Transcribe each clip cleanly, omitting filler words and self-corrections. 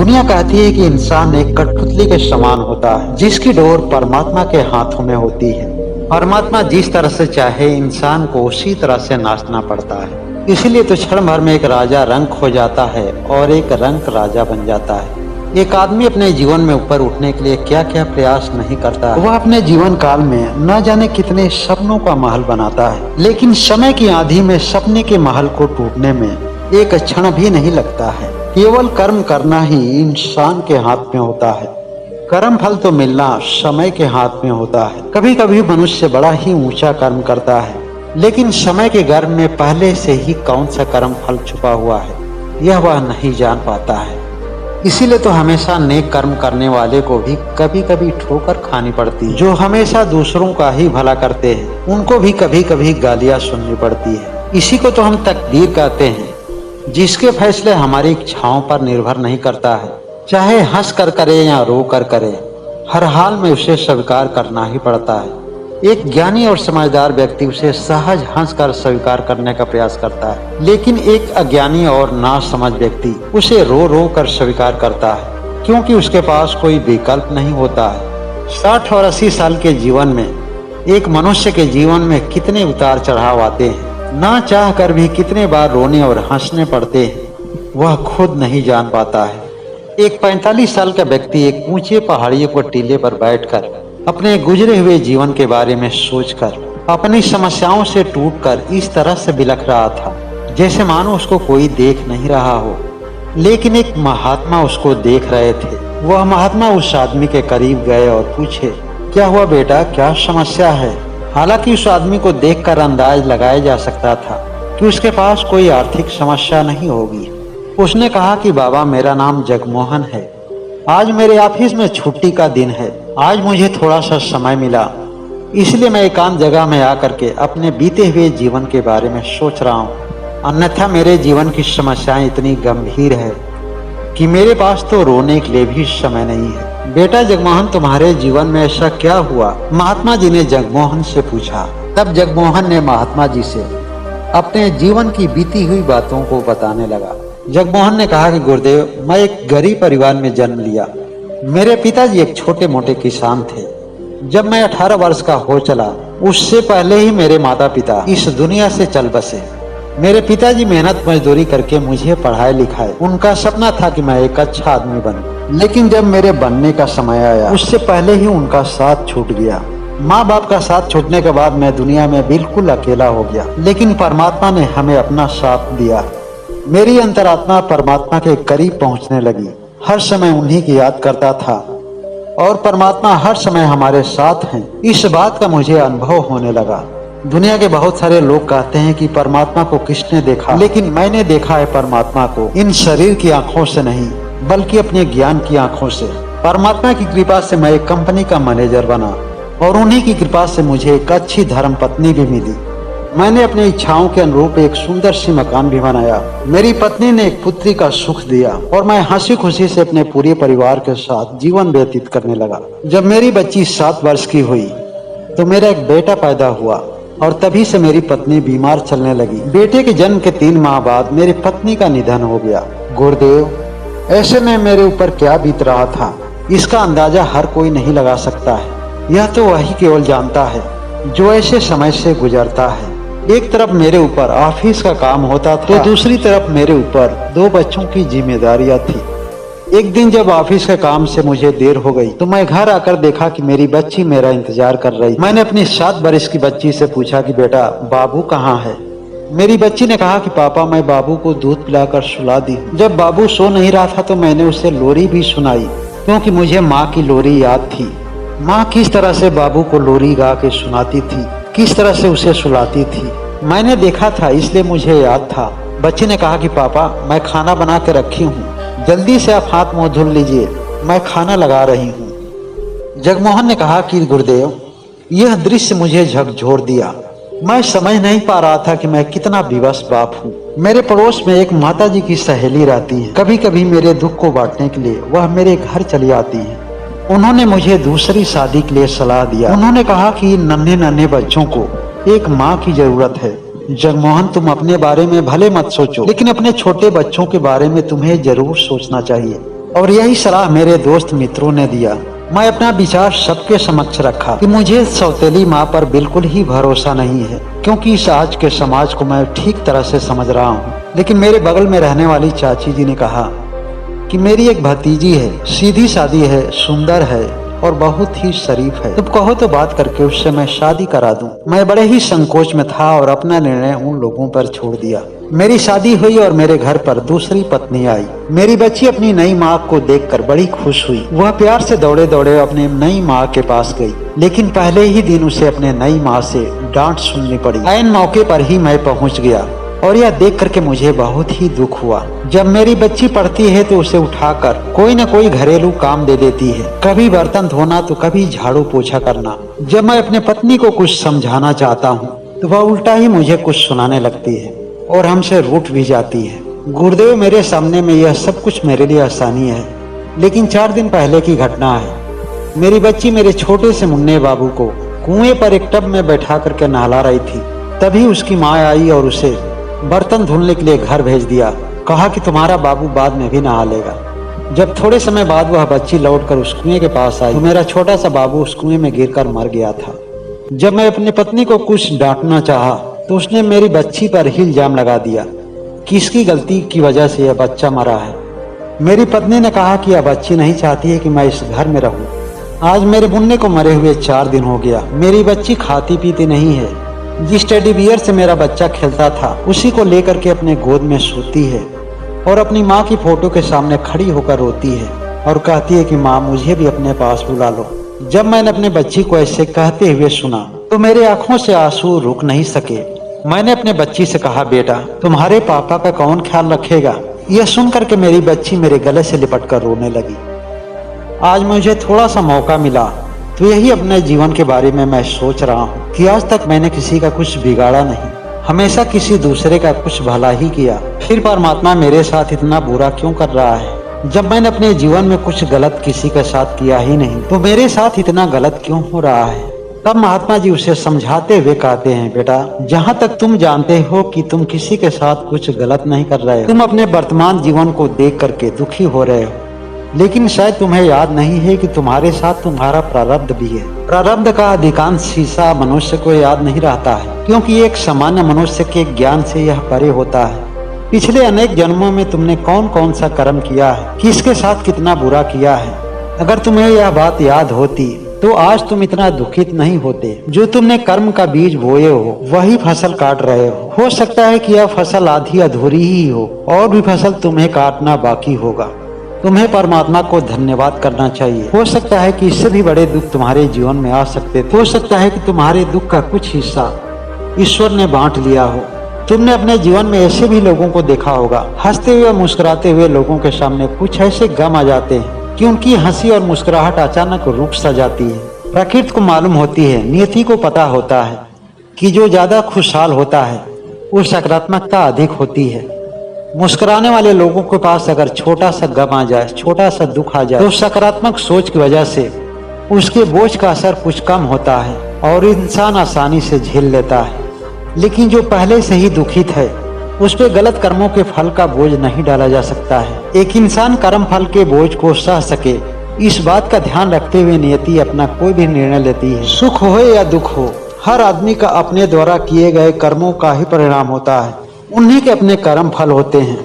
दुनिया कहती है कि इंसान एक कठपुतली के समान होता है, जिसकी डोर परमात्मा के हाथों में होती है। परमात्मा जिस तरह से चाहे, इंसान को उसी तरह से नाचना पड़ता है। इसीलिए तो क्षण भर में एक राजा रंक हो जाता है और एक रंक राजा बन जाता है। एक आदमी अपने जीवन में ऊपर उठने के लिए क्या क्या प्रयास नहीं करता है। वह अपने जीवन काल में न जाने कितने सपनों का महल बनाता है, लेकिन समय की आंधी में सपने के महल को टूटने में एक क्षण भी नहीं लगता है। केवल कर्म करना ही इंसान के हाथ में होता है। कर्म फल तो मिलना समय के हाथ में होता है। कभी कभी मनुष्य बड़ा ही ऊंचा कर्म करता है, लेकिन समय के गर्भ में पहले से ही कौन सा कर्म फल छुपा हुआ है, यह वह नहीं जान पाता है। इसीलिए तो हमेशा नेक कर्म करने वाले को भी कभी कभी ठोकर खानी पड़ती है। जो हमेशा दूसरों का ही भला करते हैं, उनको भी कभी कभी गालियां सुननी पड़ती है। इसी को तो हम तकदीर कहते हैं, जिसके फैसले हमारी इच्छाओं पर निर्भर नहीं करता है। चाहे हंस कर करे या रो कर करे, हर हाल में उसे स्वीकार करना ही पड़ता है। एक ज्ञानी और समझदार व्यक्ति उसे सहज हंस कर स्वीकार करने का प्रयास करता है, लेकिन एक अज्ञानी और नासमझ व्यक्ति उसे रो रो कर स्वीकार करता है, क्योंकि उसके पास कोई विकल्प नहीं होता है। 60 और 80 साल के जीवन में एक मनुष्य के जीवन में कितने उतार चढ़ाव आते हैं, ना चाह कर भी कितने बार रोने और हंसने पड़ते हैं, वह खुद नहीं जान पाता है। एक 45 साल का व्यक्ति एक ऊंचे पहाड़ियों पर टीले पर बैठकर अपने गुजरे हुए जीवन के बारे में सोचकर अपनी समस्याओं से टूटकर इस तरह से बिलख रहा था, जैसे मानो उसको कोई देख नहीं रहा हो, लेकिन एक महात्मा उसको देख रहे थे। वह महात्मा उस आदमी के करीब गए और पूछे, क्या हुआ बेटा, क्या समस्या है? हालांकि उस आदमी को देखकर अंदाज लगाया जा सकता था कि उसके पास कोई आर्थिक समस्या नहीं होगी। उसने कहा कि बाबा, मेरा नाम जगमोहन है। आज मेरे ऑफिस में छुट्टी का दिन है। आज मुझे थोड़ा सा समय मिला, इसलिए मैं एकांत जगह में आकर के अपने बीते हुए जीवन के बारे में सोच रहा हूँ। अन्यथा मेरे जीवन की समस्याएं इतनी गंभीर है कि मेरे पास तो रोने के लिए भी समय नहीं है। बेटा जगमोहन, तुम्हारे जीवन में ऐसा क्या हुआ? महात्मा जी ने जगमोहन से पूछा। तब जगमोहन ने महात्मा जी से अपने जीवन की बीती हुई बातों को बताने लगा। जगमोहन ने कहा कि गुरुदेव, मैं एक गरीब परिवार में जन्म लिया। मेरे पिताजी एक छोटे मोटे किसान थे। जब मैं 18 वर्ष का हो चला, उससे पहले ही मेरे माता पिता इस दुनिया से चल बसे। मेरे पिताजी मेहनत मजदूरी करके मुझे पढ़ाए लिखाए। उनका सपना था कि मैं एक अच्छा आदमी बनूं, लेकिन जब मेरे बनने का समय आया, उससे पहले ही उनका साथ छूट गया। माँ बाप का साथ छूटने के बाद मैं दुनिया में बिल्कुल अकेला हो गया, लेकिन परमात्मा ने हमें अपना साथ दिया। मेरी अंतरात्मा परमात्मा के करीब पहुंचने लगी। हर समय उन्हीं की याद करता था और परमात्मा हर समय हमारे साथ हैं, इस बात का मुझे अनुभव होने लगा। दुनिया के बहुत सारे लोग कहते हैं कि परमात्मा को किसने देखा, लेकिन मैंने देखा है परमात्मा को इन शरीर की आंखों से नहीं, बल्कि अपने ज्ञान की आंखों से। परमात्मा की कृपा से मैं एक कंपनी का मैनेजर बना और उन्हीं की कृपा से मुझे एक अच्छी धर्म पत्नी भी मिली। मैंने अपनी इच्छाओं के अनुरूप एक सुंदर सी मकान भी बनाया। मेरी पत्नी ने एक पुत्री का सुख दिया और मैं हंसी खुशी से अपने पूरे परिवार के साथ जीवन व्यतीत करने लगा। जब मेरी बच्ची 7 वर्ष की हुई तो मेरा एक बेटा पैदा हुआ और तभी से मेरी पत्नी बीमार चलने लगी। बेटे के जन्म के 3 माह बाद मेरी पत्नी का निधन हो गया। गुरुदेव, ऐसे में मेरे ऊपर क्या बीत रहा था, इसका अंदाजा हर कोई नहीं लगा सकता है। यह तो वही केवल जानता है जो ऐसे समय से गुजरता है। एक तरफ मेरे ऊपर ऑफिस का काम होता था, तो दूसरी तरफ मेरे ऊपर 2 बच्चों की जिम्मेदारियां थी। एक दिन जब ऑफिस के काम से मुझे देर हो गई तो मैं घर आकर देखा कि मेरी बच्ची मेरा इंतजार कर रही। मैंने अपनी 7 वर्ष की बच्ची से पूछा कि बेटा, बाबू कहाँ है? मेरी बच्ची ने कहा कि पापा, मैं बाबू को दूध पिलाकर सुला दी। जब बाबू सो नहीं रहा था तो मैंने उसे लोरी भी सुनाई, क्योंकि मुझे माँ की लोरी याद थी। माँ किस तरह से बाबू को लोरी गा के सुनाती थी, किस तरह से उसे सुलाती थी, मैंने देखा था, इसलिए मुझे याद था। बच्ची ने कहा कि पापा, मैं खाना बना के रखी हूँ, जल्दी से आप हाथ मुंह धुल लीजिए, मैं खाना लगा रही हूँ। जगमोहन ने कहा कि गुरुदेव, यह दृश्य मुझे झकझोर दिया। मैं समझ नहीं पा रहा था कि मैं कितना विवश बाप हूँ। मेरे पड़ोस में एक माताजी की सहेली रहती है। कभी कभी मेरे दुख को बांटने के लिए वह मेरे घर चली आती है। उन्होंने मुझे दूसरी शादी के लिए सलाह दिया। उन्होंने कहा कि नन्हे नन्हे बच्चों को एक माँ की जरूरत है। जगमोहन, तुम अपने बारे में भले मत सोचो, लेकिन अपने छोटे बच्चों के बारे में तुम्हें जरूर सोचना चाहिए। और यही सलाह मेरे दोस्त मित्रों ने दिया। मैं अपना विचार सबके समक्ष रखा कि मुझे सौतेली माँ पर बिल्कुल ही भरोसा नहीं है, क्योंकि इस आज के समाज को मैं ठीक तरह से समझ रहा हूँ। लेकिन मेरे बगल में रहने वाली चाची जी ने कहा कि मेरी एक भतीजी है, सीधी सादी है, सुंदर है और बहुत ही शरीफ है, तुम कहो तो बात करके उससे मैं शादी करा दूं। मैं बड़े ही संकोच में था और अपना निर्णय उन लोगों पर छोड़ दिया। मेरी शादी हुई और मेरे घर पर दूसरी पत्नी आई। मेरी बच्ची अपनी नई माँ को देखकर बड़ी खुश हुई। वह प्यार से दौड़े दौड़े अपनी नई माँ के पास गई, लेकिन पहले ही दिन उसे अपने नई माँ से डांट सुननी पड़ी। ऐन मौके पर ही मैं पहुँच गया और यह देख करके मुझे बहुत ही दुख हुआ। जब मेरी बच्ची पढ़ती है तो उसे उठाकर कोई न कोई घरेलू काम दे देती है, कभी बर्तन धोना तो कभी झाड़ू पोछा करना। जब मैं अपने पत्नी को कुछ समझाना चाहता हूँ तो वह उल्टा ही मुझे कुछ सुनाने लगती है और हमसे रूठ भी जाती है। गुरुदेव, मेरे सामने में यह सब कुछ मेरे लिए आसानी है, लेकिन 4 दिन पहले की घटना है। मेरी बच्ची मेरे छोटे से मुन्ने बाबू को कुएं पर एक टब में बैठा करके नहला रही थी। तभी उसकी माँ आई और उसे बर्तन धुलने के लिए घर भेज दिया। कहा कि तुम्हारा बाबू बाद में भी नहा लेगा। जब थोड़े समय बाद वह बच्ची लौटकर उस कुएं के पास आई तो मेरा छोटा सा बाबू उस कुएं में गिरकर मर गया था। जब मैं अपनी पत्नी को कुछ डांटना चाहा तो उसने मेरी बच्ची पर ही इल्जाम लगा दिया कि इसकी गलती की वजह से यह बच्चा मरा है। मेरी पत्नी ने कहा कि यह बच्ची नहीं चाहती है कि मैं इस घर में रहूं। आज मेरे मुन्ने को मरे हुए 4 दिन हो गया। मेरी बच्ची खाती पीती नहीं है। जिस टेडी बियर से मेरा बच्चा खेलता था उसी को लेकर के अपने गोद में सोती है और अपनी माँ की फोटो के सामने खड़ी होकर रोती है और कहती है कि माँ मुझे भी अपने पास बुला लो। जब मैंने अपने बच्ची को ऐसे कहते हुए सुना तो मेरे आंखों से आंसू रुक नहीं सके। मैंने अपने बच्ची से कहा, बेटा तुम्हारे पापा का कौन ख्याल रखेगा। यह सुन करके मेरी बच्ची मेरे गले से लिपट कर रोने लगी। आज मुझे थोड़ा सा मौका मिला तो यही अपने जीवन के बारे में मैं सोच रहा हूँ कि आज तक मैंने किसी का कुछ बिगाड़ा नहीं, हमेशा किसी दूसरे का कुछ भला ही किया। फिर परमात्मा मेरे साथ इतना बुरा क्यों कर रहा है। जब मैंने अपने जीवन में कुछ गलत किसी के साथ किया ही नहीं तो मेरे साथ इतना गलत क्यों हो रहा है। तब महात्मा जी उसे समझाते हुए कहते हैं, बेटा जहाँ तक तुम जानते हो कि तुम किसी के साथ कुछ गलत नहीं कर रहे हो, तुम अपने वर्तमान जीवन को देख करके दुखी हो रहे हो, लेकिन शायद तुम्हें याद नहीं है कि तुम्हारे साथ तुम्हारा प्रारब्ध भी है। प्रारब्ध का अधिकांश हिस्सा मनुष्य को याद नहीं रहता है, क्योंकि एक सामान्य मनुष्य के ज्ञान से यह परे होता है। पिछले अनेक जन्मों में तुमने कौन कौन सा कर्म किया है, किसके साथ कितना बुरा किया है। अगर तुम्हें यह बात याद होती तो आज तुम इतना दुखित नहीं होते। जो तुमने कर्म का बीज बोए हो वही फसल काट रहे हो सकता है कि यह फसल आधी अधूरी ही हो और भी फसल तुम्हें काटना बाकी होगा। तुम्हें परमात्मा को धन्यवाद करना चाहिए। हो सकता है कि इससे भी बड़े दुख तुम्हारे जीवन में आ सकते थे। हो सकता है कि तुम्हारे दुख का कुछ हिस्सा ईश्वर ने बांट लिया हो। तुमने अपने जीवन में ऐसे भी लोगों को देखा होगा, हंसते हुए मुस्कुराते हुए लोगों के सामने कुछ ऐसे गम आ जाते हैं कि उनकी हंसी और मुस्कुराहट अचानक रुक सा जाती है। प्रकृति को मालूम होती है, नियति को पता होता है कि जो ज्यादा खुशहाल होता है वो सकारात्मकता अधिक होती है। मुस्कुराने वाले लोगों के पास अगर छोटा सा गम आ जाए, छोटा सा दुख आ जाए तो सकारात्मक सोच की वजह से उसके बोझ का असर कुछ कम होता है और इंसान आसानी से झेल लेता है। लेकिन जो पहले से ही दुखित है उस पे गलत कर्मों के फल का बोझ नहीं डाला जा सकता है। एक इंसान कर्म फल के बोझ को सह सके, इस बात का ध्यान रखते हुए नियति अपना कोई भी निर्णय लेती है। सुख हो या दुख हो, हर आदमी का अपने द्वारा किए गए कर्मों का ही परिणाम होता है। उन्हीं के अपने कर्म फल होते हैं।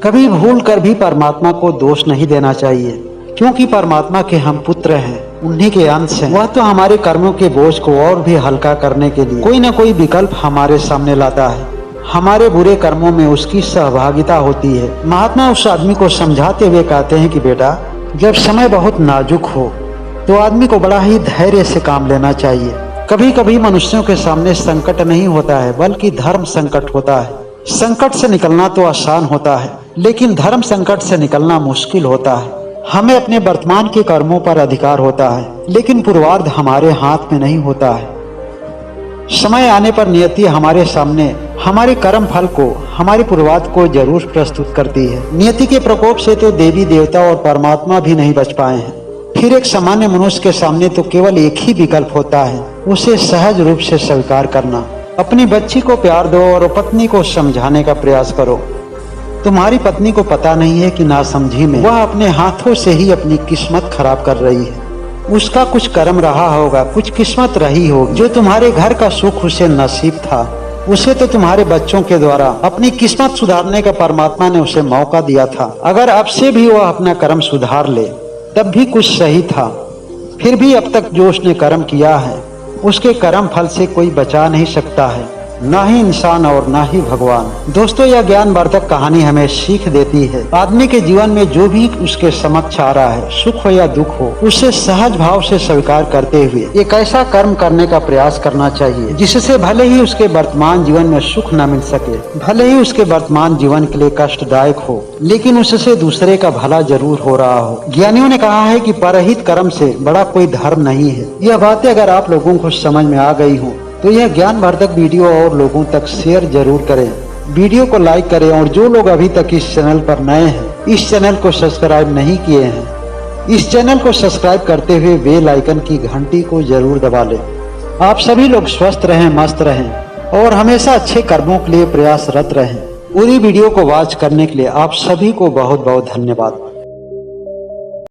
कभी भूल कर भी परमात्मा को दोष नहीं देना चाहिए, क्योंकि परमात्मा के हम पुत्र हैं, उन्हीं के अंश हैं। वह तो हमारे कर्मों के बोझ को और भी हल्का करने के लिए कोई न कोई विकल्प हमारे सामने लाता है। हमारे बुरे कर्मों में उसकी सहभागिता होती है। महात्मा उस आदमी को समझाते हुए कहते हैं कि बेटा जब समय बहुत नाजुक हो तो आदमी को बड़ा ही धैर्य से काम लेना चाहिए। कभी कभी मनुष्यों के सामने संकट नहीं होता है बल्कि धर्म संकट होता है। संकट से निकलना तो आसान होता है, लेकिन धर्म संकट से निकलना मुश्किल होता है। हमें अपने वर्तमान के कर्मों पर अधिकार होता है, लेकिन पूर्वार्ध हमारे हाथ में नहीं होता है। समय आने पर नियति हमारे सामने हमारे कर्म फल को, हमारे पूर्वार्ध को जरूर प्रस्तुत करती है। नियति के प्रकोप से तो देवी देवता और परमात्मा भी नहीं बच पाए हैं। फिर एक सामान्य मनुष्य के सामने तो केवल एक ही विकल्प होता है, उसे सहज रूप से स्वीकार करना। अपनी बच्ची को प्यार दो और पत्नी को समझाने का प्रयास करो। तुम्हारी पत्नी को पता नहीं है कि नासमझी में वह अपने हाथों से ही अपनी किस्मत खराब कर रही है। उसका कुछ कर्म रहा होगा, कुछ किस्मत रही होगी। जो तुम्हारे घर का सुख उसे नसीब था, उसे तो तुम्हारे बच्चों के द्वारा अपनी किस्मत सुधारने का परमात्मा ने उसे मौका दिया था। अगर अब से भी वह अपना कर्म सुधार ले तब भी कुछ सही था। फिर भी अब तक जो उसने कर्म किया है उसके कर्म फल से कोई बचा नहीं सकता है, ना ही इंसान और ना ही भगवान। दोस्तों, यह ज्ञानवर्धक कहानी हमें सीख देती है आदमी के जीवन में जो भी उसके समक्ष आ रहा है, सुख हो या दुख हो, उसे सहज भाव से स्वीकार करते हुए एक ऐसा कर्म करने का प्रयास करना चाहिए जिससे भले ही उसके वर्तमान जीवन में सुख न मिल सके, भले ही उसके वर्तमान जीवन के लिए कष्टदायक हो, लेकिन उससे दूसरे का भला जरूर हो रहा हो। ज्ञानियों ने कहा है कि परहित कर्म से बड़ा कोई धर्म नहीं है। यह बातें अगर आप लोगों को समझ में आ गई हो तो यह ज्ञानवर्धक वीडियो और लोगों तक शेयर जरूर करें। वीडियो को लाइक करें और जो लोग अभी तक इस चैनल पर नए हैं, इस चैनल को सब्सक्राइब नहीं किए हैं, इस चैनल को सब्सक्राइब करते हुए बेल आइकन की घंटी को जरूर दबा लें। आप सभी लोग स्वस्थ रहें, मस्त रहें और हमेशा अच्छे कर्मों के लिए प्रयासरत रहें। पूरी वीडियो को वॉच करने के लिए आप सभी को बहुत बहुत धन्यवाद।